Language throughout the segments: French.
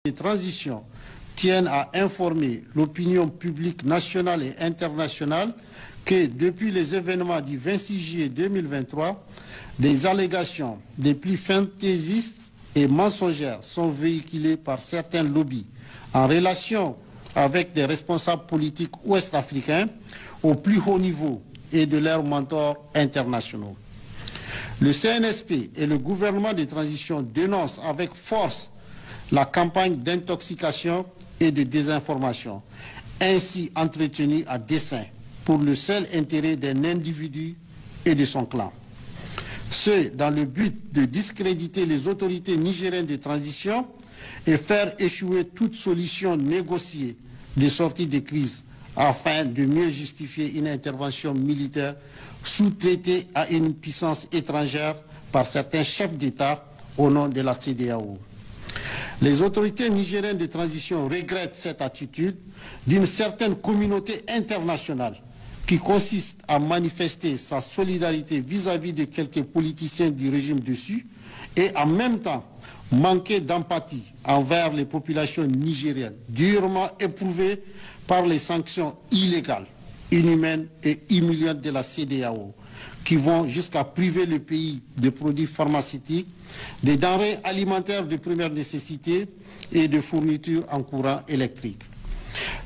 de transition tiennent à informer l'opinion publique nationale et internationale que depuis les événements du 26 juillet 2023, des allégations des plus fantaisistes et mensongères sont véhiculées par certains lobbies en relation avec des responsables politiques ouest-africains au plus haut niveau et de leurs mentors internationaux. Le CNSP et le gouvernement de transition dénoncent avec force la campagne d'intoxication et de désinformation, ainsi entretenue à dessein pour le seul intérêt d'un individu et de son clan. Ce, dans le but de discréditer les autorités nigériennes de transition et faire échouer toute solution négociée de sortie de crise afin de mieux justifier une intervention militaire sous-traitée à une puissance étrangère par certains chefs d'État au nom de la CEDEAO. Les autorités nigériennes de transition regrettent cette attitude d'une certaine communauté internationale qui consiste à manifester sa solidarité vis-à-vis de quelques politiciens du régime dessus et en même temps manquer d'empathie envers les populations nigériennes durement éprouvées par les sanctions illégales, inhumaines et humiliantes de la CEDEAO qui vont jusqu'à priver le pays de produits pharmaceutiques, des denrées alimentaires de première nécessité et de fournitures en courant électrique.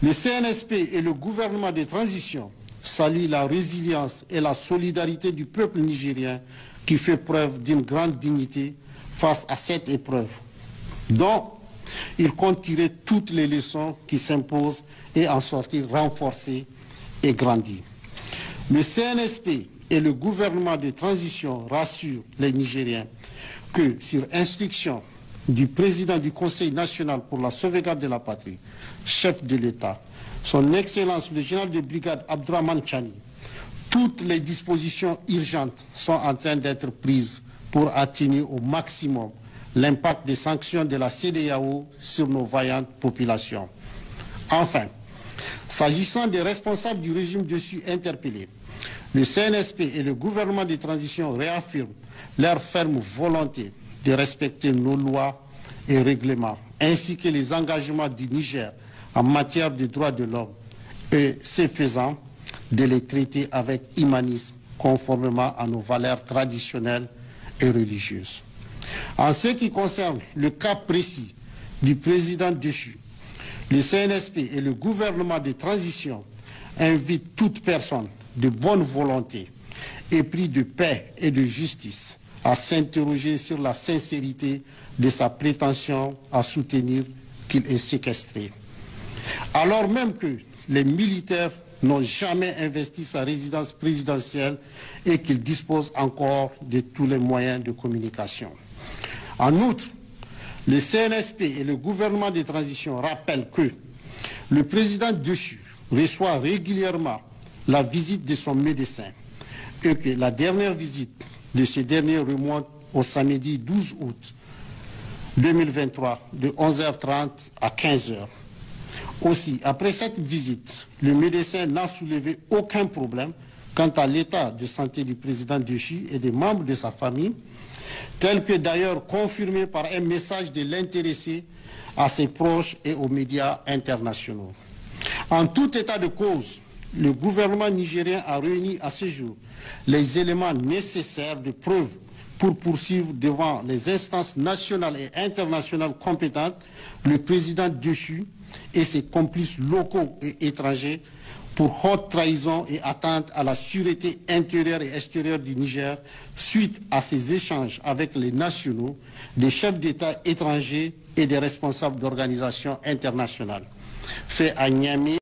Le CNSP et le gouvernement de transition saluent la résilience et la solidarité du peuple nigérien qui fait preuve d'une grande dignité face à cette épreuve, dont il compte tirer toutes les leçons qui s'imposent et en sortir renforcé et grandi. Le CNSP et le gouvernement de transition rassurent les Nigériens que, sur instruction du président du Conseil national pour la sauvegarde de la patrie, chef de l'État, son Excellence le général de brigade Abdourahmane Tchani, toutes les dispositions urgentes sont en train d'être prises pour atténuer au maximum l'impact des sanctions de la CEDEAO sur nos vaillantes populations. Enfin, s'agissant des responsables du régime dessus interpellés, le CNSP et le gouvernement de transition réaffirment leur ferme volonté de respecter nos lois et règlements, ainsi que les engagements du Niger en matière de droits de l'homme, et ce faisant, de les traiter avec humanisme, conformément à nos valeurs traditionnelles et religieuses. En ce qui concerne le cas précis du président déchu, le CNSP et le gouvernement de transition invitent toute personne de bonne volonté, épris de paix et de justice, à s'interroger sur la sincérité de sa prétention à soutenir qu'il est séquestré. Alors même que les militaires n'ont jamais investi sa résidence présidentielle et qu'ils disposent encore de tous les moyens de communication. En outre, le CNSP et le gouvernement de transition rappellent que le président déchu reçoit régulièrement la visite de son médecin et que la dernière visite de ce dernier remonte au samedi 12 août 2023 de 11h30 à 15h. Aussi, après cette visite, le médecin n'a soulevé aucun problème quant à l'état de santé du président déchu et des membres de sa famille, tel que d'ailleurs confirmé par un message de l'intéressé à ses proches et aux médias internationaux. En tout état de cause, le gouvernement nigérien a réuni à ce jour les éléments nécessaires de preuve pour poursuivre devant les instances nationales et internationales compétentes le président déchu et ses complices locaux et étrangers pour haute trahison et atteinte à la sûreté intérieure et extérieure du Niger suite à ses échanges avec les nationaux, des chefs d'État étrangers et des responsables d'organisations internationales. Fait à Niamey.